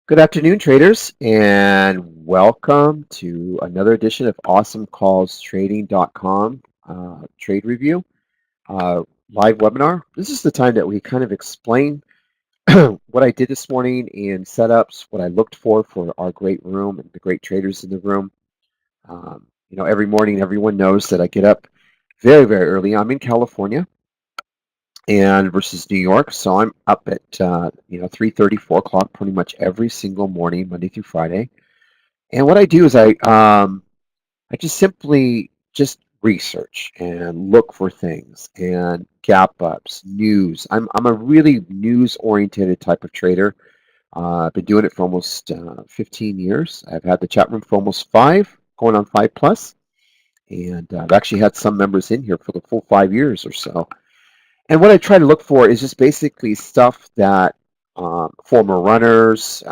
Good afternoon, traders, and welcome to another edition of Awesomecallstrading.com trade review uh, live webinar. This is the time that we kind of explain what I did this morning in setups, what I looked for our great room and the great traders in the room. Every morning, everyone knows that I get up very, very early. I'm in California and versus New York, so I'm up at 3:30, 4 o'clock pretty much every single morning, Monday through Friday. And what I do is I just simply just research and look for things and gap ups, news. I'm a really news oriented type of trader. I've been doing it for almost 15 years. I've had the chat room for almost five, going on five plus, and I've actually had some members in here for the full 5 years or so. And what I try to look for is just basically stuff that former runners,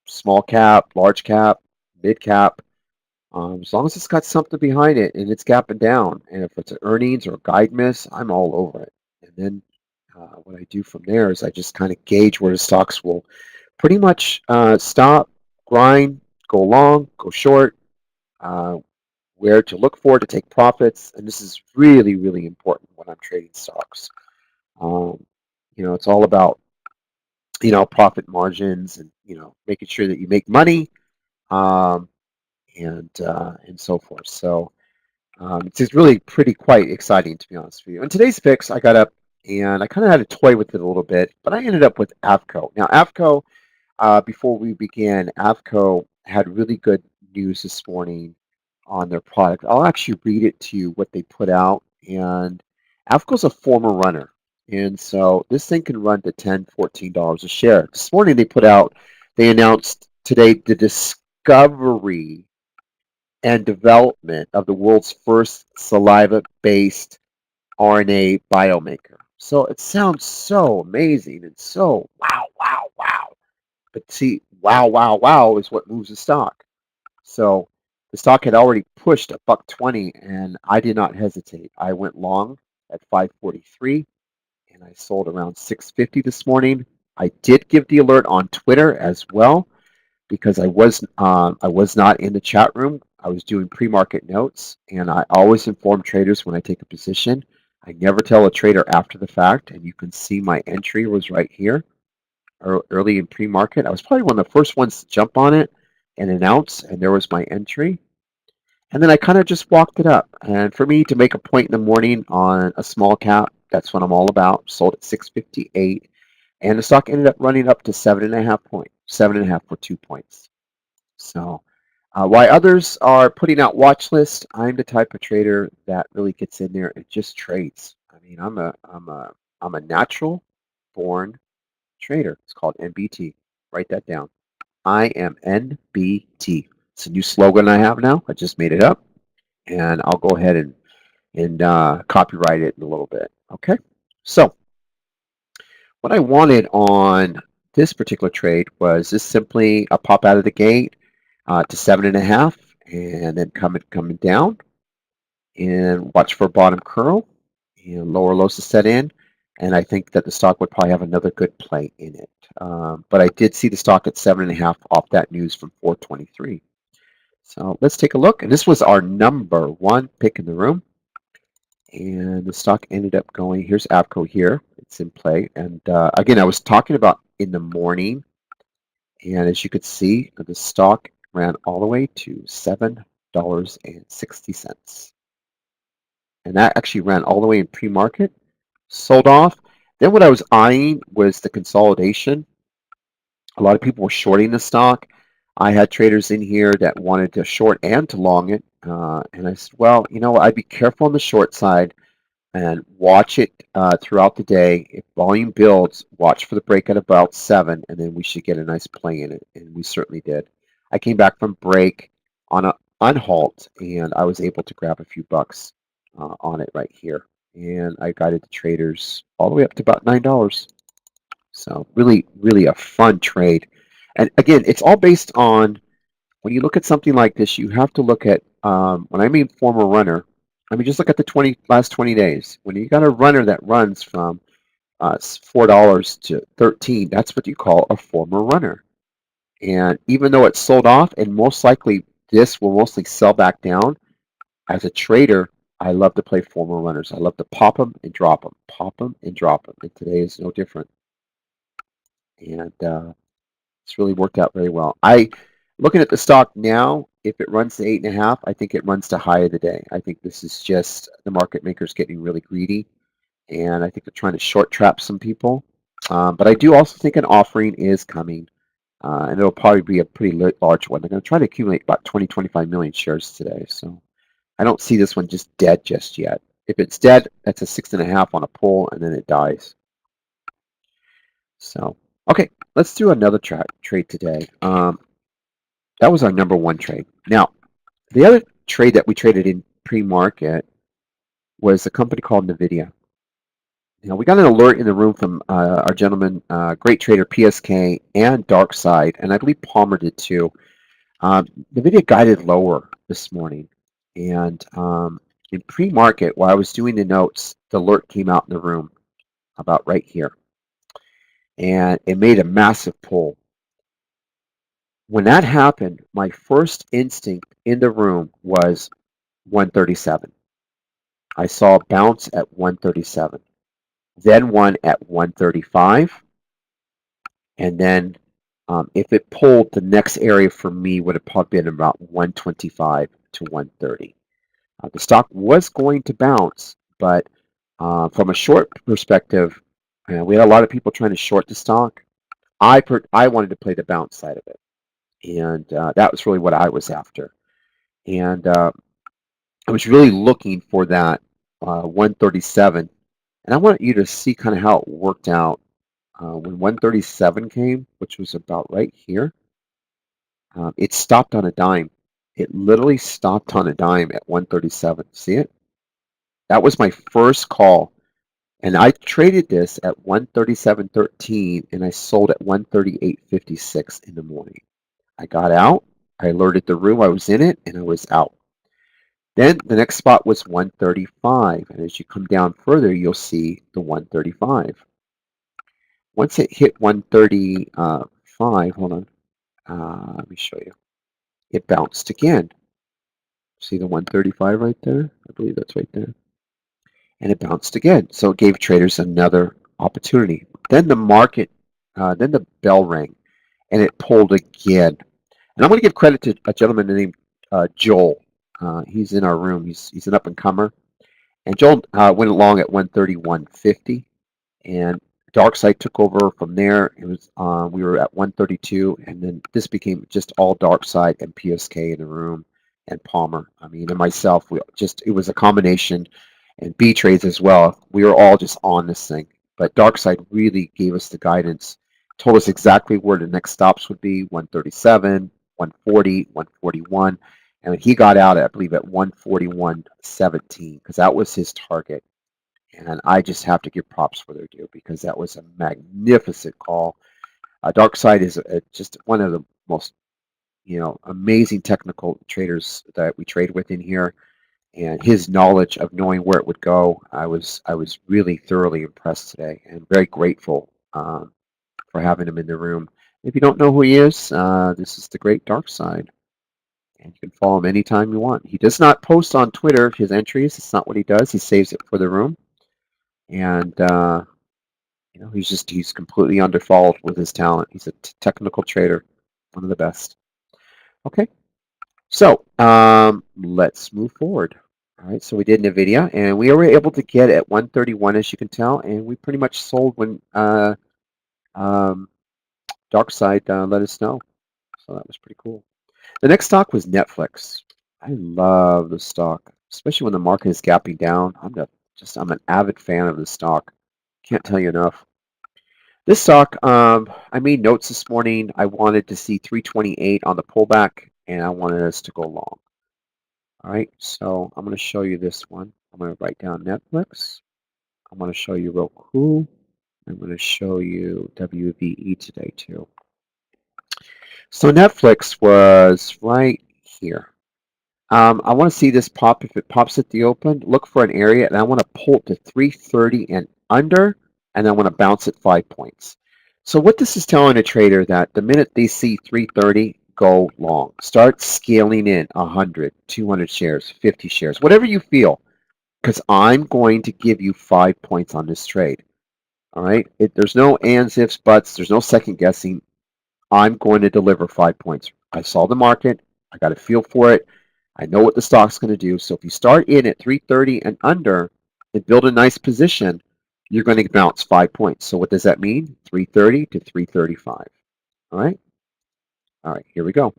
small cap, large cap, mid cap. As long as it's got something behind it and it's gapping down, and if it's an earnings or a guide miss, I'm all over it. And then what I do from there is I just kind of gauge where the stocks will pretty much stop, grind, go long, go short, uh, where to look for to take profits. And this is really, really important when I'm trading stocks. Um, it's all about profit margins and making sure that you make money um, and so forth. So. It's just really pretty quite exciting, to be honest with you. In today's picks, I got up and I kind of had to toy with it a little bit, but I ended up with Avco. Now, Avco, before we began, Avco had really good news this morning on their product. I'll actually read it to you what they put out. And Avco's a former runner. And so this thing can run to $10, $14 a share. This morning they announced today the discovery and development of the world's first saliva-based RNA biomaker. So it sounds so amazing and so wow, wow, wow. But see, wow, wow, wow is what moves the stock. So the stock had already pushed a buck 20 and I did not hesitate. I went long at 543 and I sold around 650 this morning. I did give the alert on Twitter as well because I was not in the chat room. I was doing pre-market notes, and I always inform traders when I take a position. I never tell a trader after the fact, and you can see my entry was right here early in pre-market. I was probably one of the first ones to jump on it and announce, and there was my entry. And then I kind of just walked it up. And for me to make a point in the morning on a small cap, that's what I'm all about. Sold at 658, and the stock ended up running up to 7.5 points, 7.5 for 2 points. So while others are putting out watch lists, I'm the type of trader that really gets in there and just trades. I mean, I'm a natural born trader. It's called NBT. Write that down. I am NBT. It's a new slogan I have now. I just made it up, and I'll go ahead and copyright it in a little bit. Okay. So what I wanted on this particular trade was just simply a pop out of the gate to 7.5, and then coming down, and watch for a bottom curl and lower lows to set in. And I think that the stock would probably have another good play in it. But I did see the stock at 7.5 off that news from 423. So let's take a look. And this was our number one pick in the room. And the stock ended up going, here's Avco here. It's in play. And again, I was talking about in the morning. And as you could see, the stock ran all the way to $7.60. And that actually ran all the way in pre-market, sold off. Then what I was eyeing was the consolidation. A lot of people were shorting the stock. I had traders in here that wanted to short and to long it. And I said, well, I'd be careful on the short side and watch it throughout the day. If volume builds, watch for the break at about 7, and then we should get a nice play in it. And we certainly did. I came back from break on a unhalt, and I was able to grab a few bucks on it right here. And I guided the traders all the way up to about $9. So really, really a fun trade. And again, it's all based on, when you look at something like this, you have to look at, when I mean former runner, I mean, just look at the last 20 days. When you got a runner that runs from $4 to 13, that's what you call a former runner. And even though it's sold off, and most likely this will mostly sell back down, as a trader, I love to play formal runners. I love to pop them and drop them, pop them and drop them. And today is no different. And it's really worked out very well. Looking at the stock now, if it runs to 8.5, I think it runs to high of the day. I think this is just the market makers getting really greedy, and I think they're trying to short trap some people. But I do also think an offering is coming, and it'll probably be a pretty large one. They're going to try to accumulate about 25 million shares today. So I don't see this one just dead just yet. If it's dead, that's a 6.5 on a pull, and then it dies. So, okay, let's do another trade today. That was our number one trade. Now, the other trade that we traded in pre-market was a company called NVIDIA. Now, we got an alert in the room from our gentleman, great trader PSK and Darkside, and I believe Palmer did too. NVIDIA guided lower this morning, and in pre-market, while I was doing the notes, the alert came out in the room about right here, and it made a massive pull. When that happened, my first instinct in the room was 137. I saw a bounce at 137, then one at 135, and then if it pulled, the next area for me would have probably been about 125 to 130. The stock was going to bounce, but from a short perspective, we had a lot of people trying to short the stock. I wanted to play the bounce side of it, and that was really what I was after. And I was really looking for that 137, and I want you to see kind of how it worked out when 137 came, which was about right here. It stopped on a dime. It literally stopped on a dime at 137. See it? That was my first call. And I traded this at 137.13 and I sold at 138.56 in the morning. I got out, I alerted the room I was in it, and I was out. Then the next spot was 135. And as you come down further, you'll see the 135. Once it hit 135, hold on, let me show you. It bounced again. See the 135 right there? I believe that's right there. And it bounced again. So it gave traders another opportunity. Then the market, then the bell rang, and it pulled again. And I'm going to give credit to a gentleman named Joel. He's in our room. He's an up-and-comer. And Joel went along at 131.50, and Darkside took over from there. It was we were at 132, and then this became just all Darkside and PSK in the room, and Palmer. I mean, and myself. It was a combination, and B trades as well. We were all just on this thing. But Darkside really gave us the guidance, told us exactly where the next stops would be: 137, 140, 141. And he got out, I believe, at 141.17 because that was his target. And I just have to give props where they're due because that was a magnificent call. Darkside is just one of the most, amazing technical traders that we trade with in here, and his knowledge of knowing where it would go, I was really thoroughly impressed today, and very grateful for having him in the room. If you don't know who he is, this is the great Darkside. And you can follow him anytime you want. He does not post on Twitter his entries. It's not what he does. He saves it for the room. And he's completely underfollowed with his talent. He's a technical trader, one of the best. Okay, so let's move forward. All right, so we did NVIDIA, and we were able to get at 131, as you can tell, and we pretty much sold when Darkside let us know. So that was pretty cool. The next stock was Netflix. I love the stock, especially when the market is gapping down. I'm an avid fan of the stock. Can't tell you enough. This stock, I made notes this morning. I wanted to see 328 on the pullback, and I wanted us to go long. All right, so I'm going to show you this one. I'm going to write down Netflix. I'm going to show you Roku. I'm going to show you WVE today too. So Netflix was right here. I want to see this pop. If it pops at the open, look for an area, and I want to pull it to 330 and under, and I want to bounce it 5 points. So what this is telling a trader that the minute they see 330, go long. Start scaling in 100, 200 shares, 50 shares, whatever you feel, because I'm going to give you 5 points on this trade. All right? There's no ands, ifs, buts. There's no second guessing. I'm going to deliver 5 points. I saw the market. I got a feel for it. I know what the stock's going to do. So if you start in at 330 and under and build a nice position, you're going to bounce 5 points. So what does that mean? 330 to 335. All right? All right, here we go.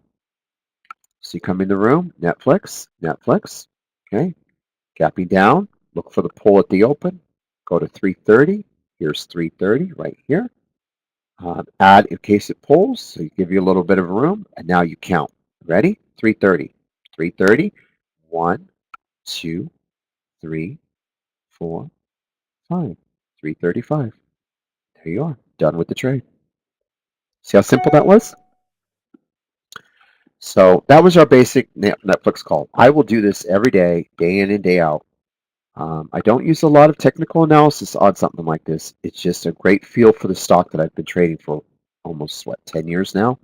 So you come in the room, Netflix, Netflix. Okay, gapping down. Look for the pull at the open. Go to 330. Here's 330 right here. Add in case it pulls, so you give you a little bit of room, and now you count. Ready? 330. 330. 1, 2, 3, 4, 5. 335. There you are. Done with the trade. See how simple that was? So that was our basic Netflix call. I will do this every day in and day out. I don't use a lot of technical analysis on something like this. It's just a great feel for the stock that I've been trading for almost, 10 years now.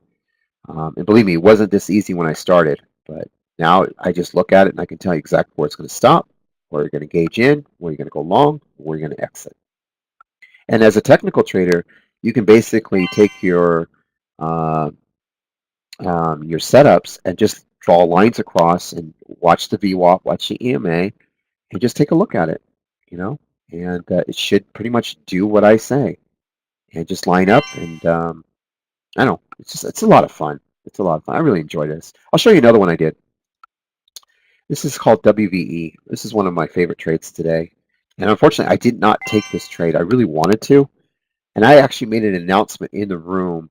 And believe me, it wasn't this easy when I started, but now I just look at it and I can tell you exactly where it's going to stop, where you're going to gauge in, where you're going to go long, where you're going to exit. And as a technical trader, you can basically take uh, your setups and just draw lines across and watch the VWAP, watch the EMA, and just take a look at it, and it should pretty much do what I say, and just line up. And I don't know, it's a lot of fun. It's a lot of fun. I really enjoy this. I'll show you another one I did. This is called WVE. This is one of my favorite trades today. And unfortunately, I did not take this trade. I really wanted to. And I actually made an announcement in the room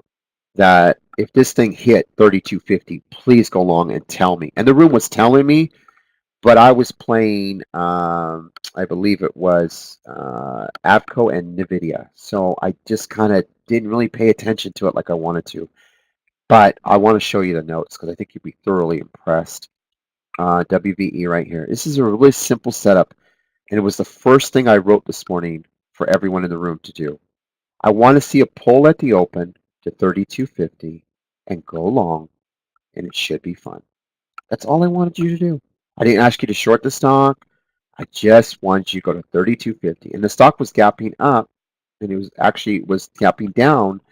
that if this thing hit 3250, please go long and tell me. And the room was telling me, but I was playing, I believe it was Avco and NVIDIA. So I just kind of didn't really pay attention to it like I wanted to. But I want to show you the notes because I think you'd be thoroughly impressed. WVE right here. This is a really simple setup, and it was the first thing I wrote this morning for everyone in the room to do. I want to see a pull at the open to 3250 and go long, and it should be fun. That's all I wanted you to do. I didn't ask you to short the stock. I just wanted you to go to 3250, and the stock was gapping up, and it was gapping down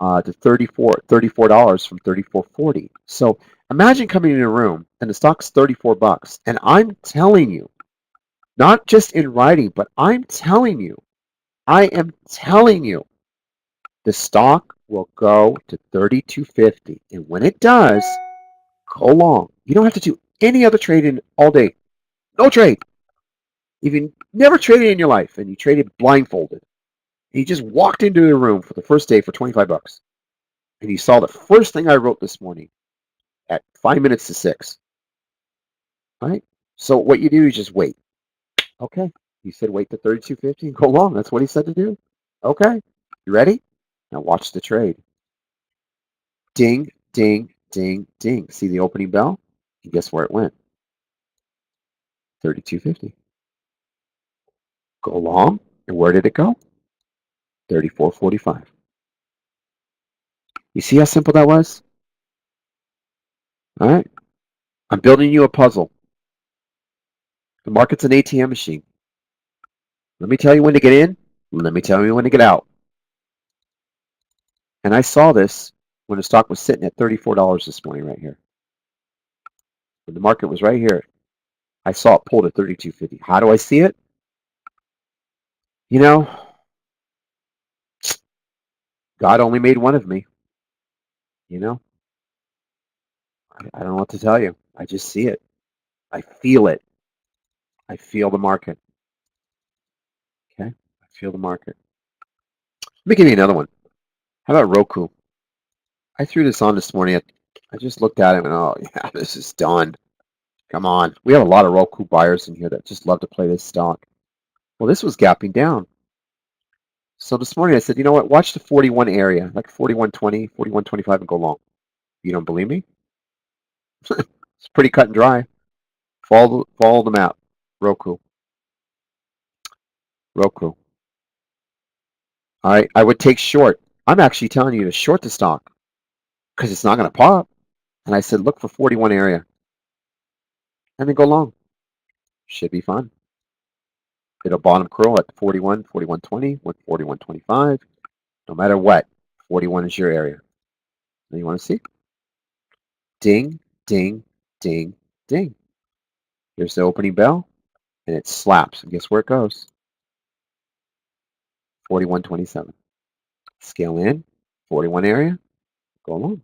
to $34 from 34.40. So imagine coming in a room and the stock's $34, and I'm telling you, not just in writing, but I am telling you, the stock will go to 32.50, and when it does, go long. You don't have to do any other trading all day. No trade. If you never traded in your life and you traded blindfolded, and you just walked into the room for the first day for $25, and you saw the first thing I wrote this morning at 5 minutes to 6. Right? So what you do is just wait. Okay. He said wait to 32.50 and go long. That's what he said to do. Okay. You ready? Now watch the trade. Ding, ding, ding, ding. See the opening bell? And guess where it went? 32.50. Go long. And where did it go? 34.45. You see how simple that was? All right. I'm building you a puzzle. The market's an ATM machine. Let me tell you when to get in. Let me tell you when to get out. And I saw this when the stock was sitting at $34 this morning right here. When the market was right here, I saw it pull to 32.50. How do I see it? You know, God only made one of me. You know, I don't know what to tell you. I just see it. I feel it. I feel the market. Okay? I feel the market. Let me give you another one. How about Roku? I threw this on this morning. I just looked at it and, oh, yeah, this is done. Come on. We have a lot of Roku buyers in here that just love to play this stock. Well, this was gapping down. So this morning I said, you know what? Watch the 41 area, like 41.20, 41.25, and go long. You don't believe me? It's pretty cut and dry. Follow the map. Roku. All right. I would take short. I'm actually telling you to short the stock because it's not going to pop. And I said, look for 41 area and then go long. Should be fun. It'll bottom curl at 41, 41.20, 41.25. No matter what, 41 is your area. And you want to see? Ding, ding, ding, ding. Here's the opening bell, and it slaps. And guess where it goes? 41.27. Scale in, 41 area, go along.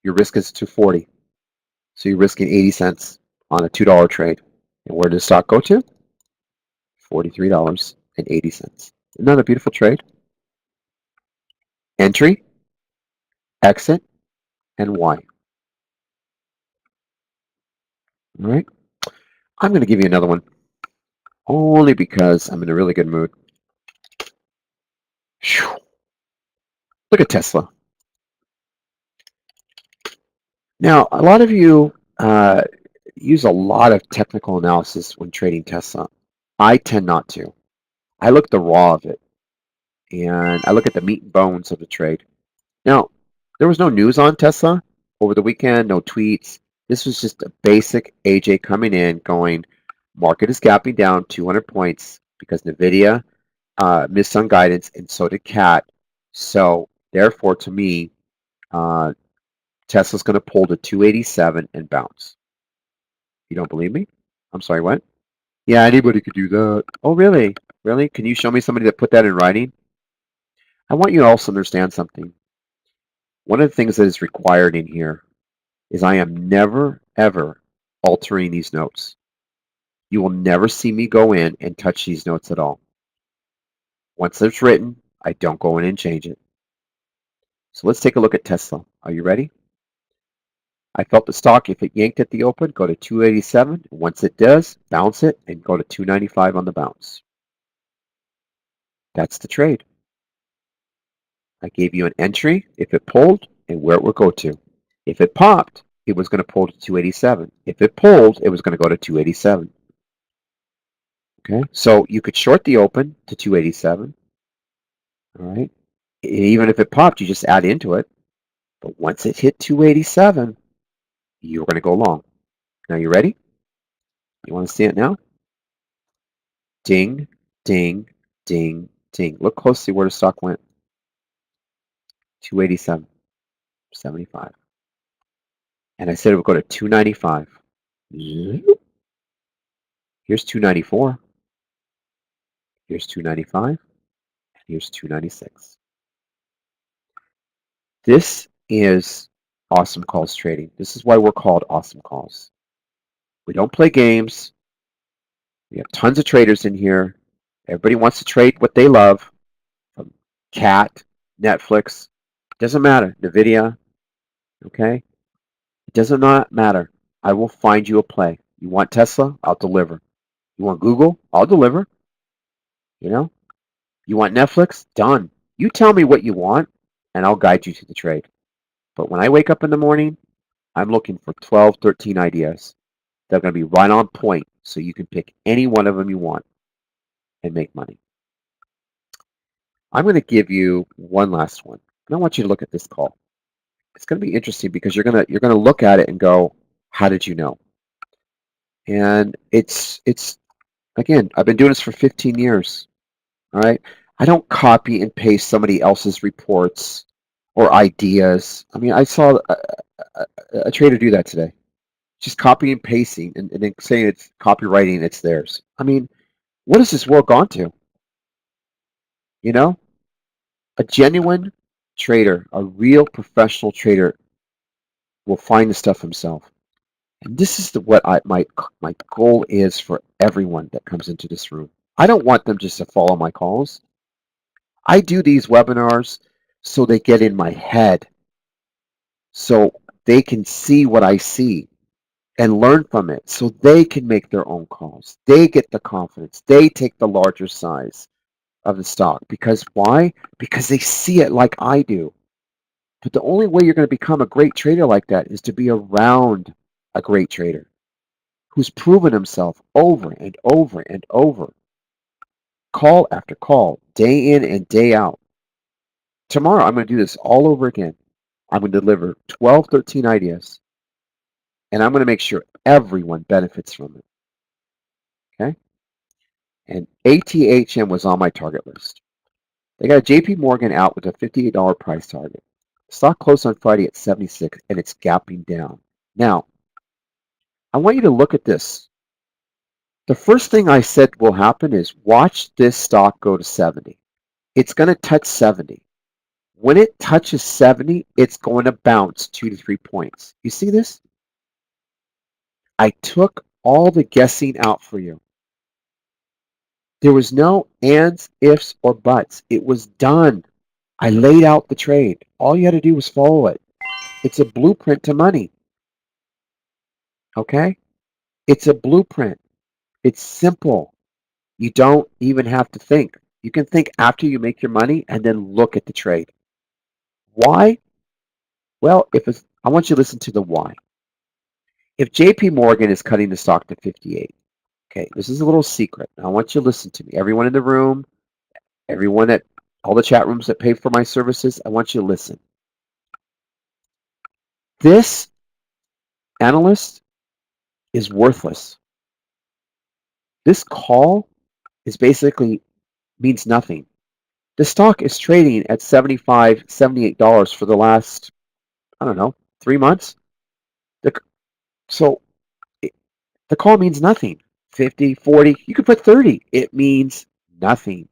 Your risk is 240. So you're risking 80 cents on a $2 trade. And where does stock go to? $43.80. Isn't that a beautiful trade? Entry, exit, and why. All right. I'm going to give you another one only because I'm in a really good mood. Whew. Look at Tesla. Now, a lot of you use a lot of technical analysis when trading Tesla. I tend not to. I look at the raw of it, and I look at the meat and bones of the trade. Now, there was no news on Tesla over the weekend, no tweets. This was just a basic AJ coming in going, market is gapping down 200 points because NVIDIA missed on guidance, and so did CAT. So, therefore, to me, Tesla's going to pull to 287 and bounce. You don't believe me? I'm sorry, what? Yeah, anybody could do that. Oh, really? Really? Can you show me somebody that put that in writing? I want you to also understand something. One of the things that is required in here is I am never, ever altering these notes. You will never see me go in and touch these notes at all. Once it's written, I don't go in and change it. So let's take a look at Tesla. Are you ready? I felt the stock, if it yanked at the open, go to 287. Once it does, bounce it and go to 295 on the bounce. That's the trade. I gave you an entry if it pulled and where it would go to. If it popped, it was going to pull to 287. If it pulled, it was going to go to 287. Okay, so you could short the open to 287. All right, even if it popped, you just add into it. But once it hit 287, you're going to go long. Now you ready? You want to see it now? Ding, ding, ding, ding. Look closely where the stock went. 287, 75. And I said it would go to 295. Here's 294. Here's 295. Here's 296. This is Awesome Calls Trading. This is why we're called Awesome Calls. We don't play games. We have tons of traders in here. Everybody wants to trade what they love, from CAT, Netflix. Doesn't matter. NVIDIA. Okay? It does not matter. I will find you a play. You want Tesla? I'll deliver. You want Google? I'll deliver. You know? You want Netflix? Done. You tell me what you want, and I'll guide you to the trade. But when I wake up in the morning, I'm looking for 12, 13 ideas that are going to be right on point so you can pick any one of them you want and make money. I'm going to give you one last one. And I want you to look at this call. It's going to be interesting because you're going to look at it and go, how did you know? And it's again, I've been doing this for 15 years. All right. I don't copy and paste somebody else's reports or ideas. I mean, I saw a trader do that today. Just copying and pasting and then saying it's copywriting, it's theirs. I mean, what has this world gone to? You know, a genuine trader, a real professional trader will find the stuff himself. And this is what my goal is for everyone that comes into this room. I don't want them just to follow my calls. I do these webinars so they get in my head, so they can see what I see and learn from it, so they can make their own calls. They get the confidence. They take the larger size of the stock. Because why? Because they see it like I do. But the only way you're going to become a great trader like that is to be around a great trader who's proven himself over and over and over, call after call, day in and day out. Tomorrow, I'm going to do this all over again. I'm going to deliver 12, 13 ideas, and I'm going to make sure everyone benefits from it. Okay? And ATHM was on my target list. They got JP Morgan out with a $58 price target. Stock closed on Friday at 76, and it's gapping down. Now, I want you to look at this. The first thing I said will happen is watch this stock go to 70. It's going to touch 70. When it touches 70, it's going to bounce 2 to 3 points. You see this? I took all the guessing out for you. There was no ands, ifs, or buts. It was done. I laid out the trade. All you had to do was follow it. It's a blueprint to money. Okay? It's a blueprint. It's simple. You don't even have to think. You can think after you make your money and then look at the trade. Why? Well, I want you to listen to the why. If JP Morgan is cutting the stock to 58, okay, this is a little secret. I want you to listen to me. Everyone in the room, everyone at all the chat rooms that pay for my services, I want you to listen. This analyst is worthless. This call is basically means nothing. The stock is trading at $75, $78 for the last, I don't know, 3 months. So the call means nothing. 50, 40, you could put 30. It means nothing.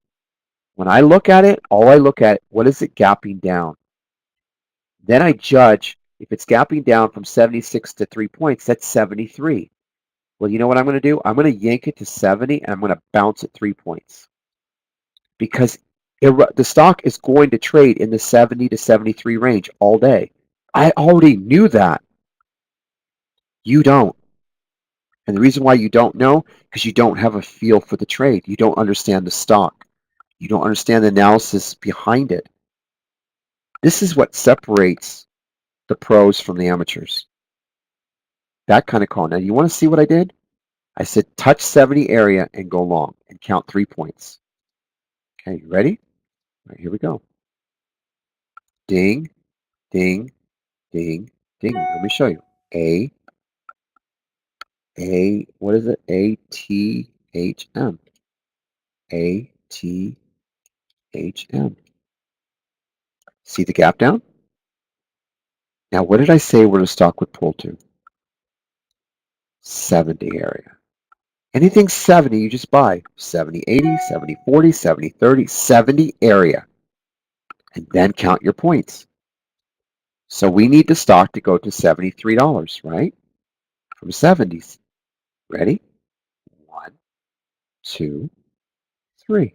When I look at it, all I look at, what is it gapping down? Then I judge if it's gapping down from 76 to 3 points, that's 73. Well, you know what I'm going to do? I'm going to yank it to 70 and I'm going to bounce it 3 points. Because the stock is going to trade in the 70 to 73 range all day. I already knew that. You don't. And the reason why you don't know, because you don't have a feel for the trade. You don't understand the stock. You don't understand the analysis behind it. This is what separates the pros from the amateurs. That kind of call. Now, you want to see what I did? I said touch 70 area and go long and count 3 points. Okay, you ready? All right, here we go. Ding, ding, ding, ding. Let me show you. What is it? ATHM. ATHM. See the gap down? Now, what did I say where the stock would pull to? 70 area. Anything 70, you just buy 70, 80, 70, 40, 70, 30, 70 area. And then count your points. So we need the stock to go to $73, right? From 70s. Ready? 1, 2, 3.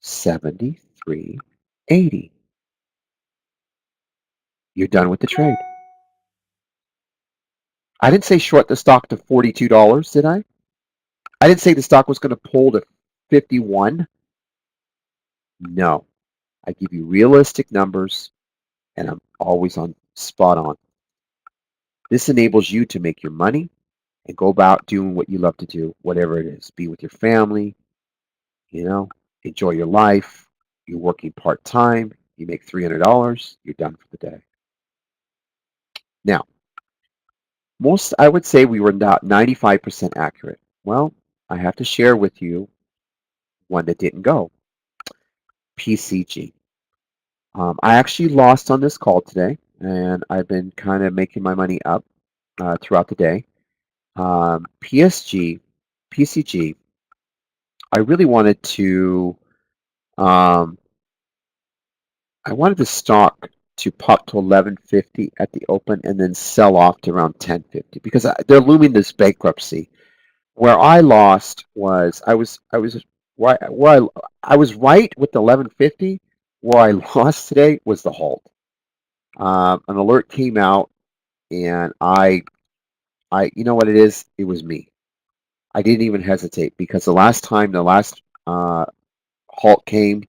73.80. You're done with the trade. I didn't say short the stock to $42, did I? I didn't say the stock was going to pull to 51. No. I give you realistic numbers, and I'm always on spot on. This enables you to make your money and go about doing what you love to do, whatever it is. Be with your family, enjoy your life. You're working part-time. You make $300. You're done for the day. Now, I would say we were about 95% accurate. Well, I have to share with you one that didn't go. PCG. I actually lost on this call today, and I've been kind of making my money up throughout the day. PCG, I really wanted to, I wanted the stock to pop to 1150 at the open and then sell off to around 1050 because they're looming this bankruptcy. Where I lost was I was right with the 1150. Where I lost today was the halt. An alert came out, and you know what it is? It was me. I didn't even hesitate because the last halt came,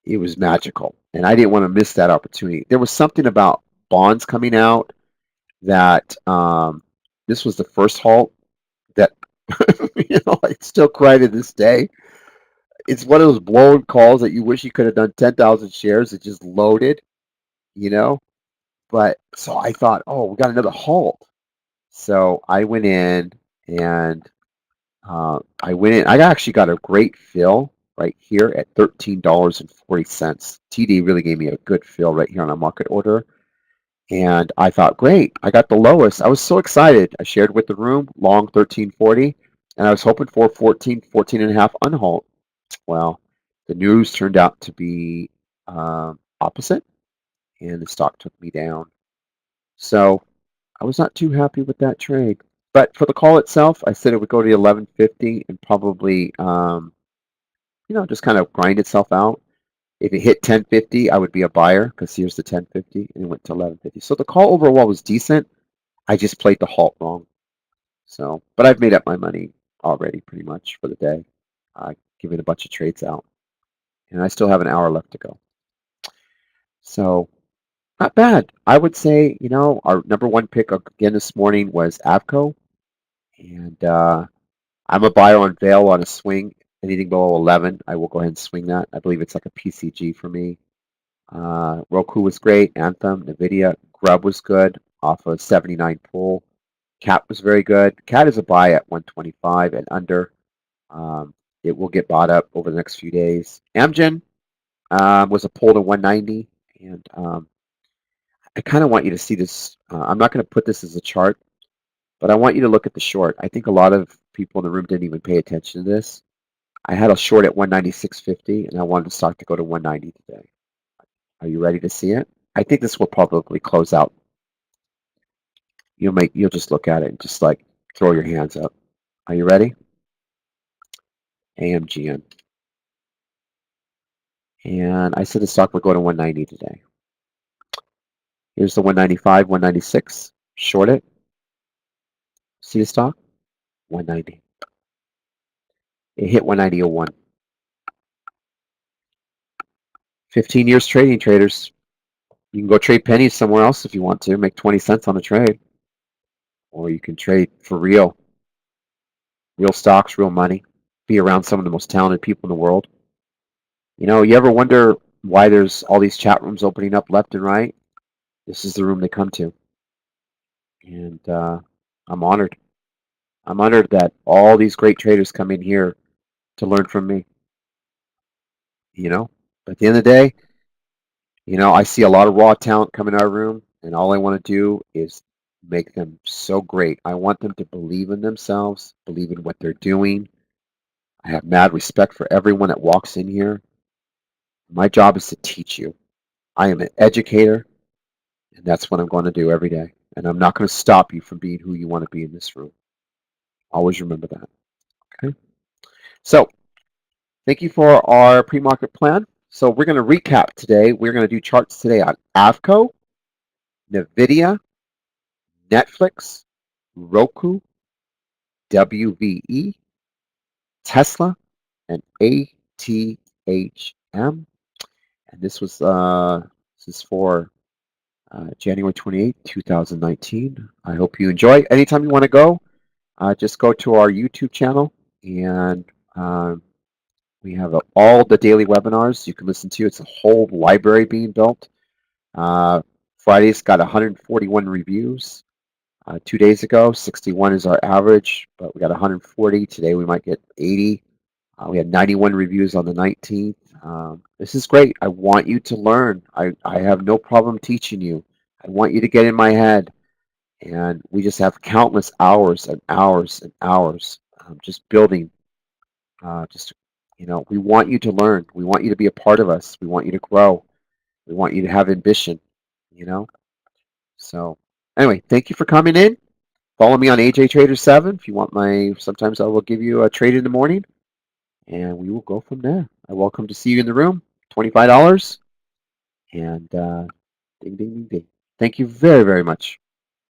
it was magical, and I didn't want to miss that opportunity. There was something about bonds coming out that this was the first halt that I still cry to this day. It's one of those blown calls that you wish you could have done 10,000 shares. It just loaded, you know. But so I thought, oh, we got another halt. So I went in and I actually got a great fill right here at $13.40. TD really gave me a good fill right here on a market order. And I thought, great, I got the lowest. I was so excited. I shared with the room, long 1340, and I was hoping for 14 and a half unhalt. Well, the news turned out to be opposite, and the stock took me down. So I was not too happy with that trade. But for the call itself, I said it would go to 1150 and probably, just kind of grind itself out. If it hit 1050, I would be a buyer because here's the 1050 and it went to 1150. So the call overall was decent. I just played the halt wrong. So, but I've made up my money already pretty much for the day, giving a bunch of trades out. And I still have an hour left to go. So not bad. I would say, our number one pick again this morning was Avco. And I'm a buyer on Vail on a swing. Anything below 11, I will go ahead and swing that. I believe it's like a PCG for me. Roku was great. Anthem, NVIDIA, Grub was good off of 79 pull. Cat was very good. Cat is a buy at 125 and under. It will get bought up over the next few days. Amgen was a pull to 190. And I kind of want you to see this. I'm not going to put this as a chart, but I want you to look at the short. I think a lot of people in the room didn't even pay attention to this. I had a short at 196.50, and I wanted the stock to go to 190 today. Are you ready to see it? I think this will probably close out. You'll just look at it and just like throw your hands up. Are you ready? AMGN. And I said the stock would go to 190 today. Here's the 195, 196. Short it. See the stock? 190. It hit 190.01. 15 years trading, traders. You can go trade pennies somewhere else if you want to, make 20 cents on a trade. Or you can trade for real stocks, real money, be around some of the most talented people in the world. You ever wonder why there's all these chat rooms opening up left and right? This is the room they come to. And I'm honored. I'm honored that all these great traders come in here to learn from me. At the end of the day, I see a lot of raw talent come in our room, and all I want to do is make them so great. I want them to believe in themselves, believe in what they're doing. I have mad respect for everyone that walks in here. My job is to teach you. I am an educator, and that's what I'm going to do every day. And I'm not going to stop you from being who you want to be in this room. Always remember that. Okay. So thank you for our pre-market plan. So we're going to recap today. We're going to do charts today on Avco, NVIDIA, Netflix, Roku, WVE, Tesla, and ATHM. And this is for January 28, 2019. I hope you enjoy. Anytime you want to go, just go to our YouTube channel, and we have all the daily webinars you can listen to. It's a whole library being built. Friday's got 141 reviews. 2 days ago, 61 is our average, but we got 140. Today we might get 80. We had 91 reviews on the 19th. This is great. I want you to learn. I have no problem teaching you. I want you to get in my head. And we just have countless hours and hours and hours just building. We want you to learn. We want you to be a part of us. We want you to grow. We want you to have ambition, you know? So anyway, thank you for coming in. Follow me on AJ Trader 7 if you want sometimes I will give you a trade in the morning, and we will go from there. I welcome to see you in the room, $25, and ding, ding, ding, ding. Thank you very, very much.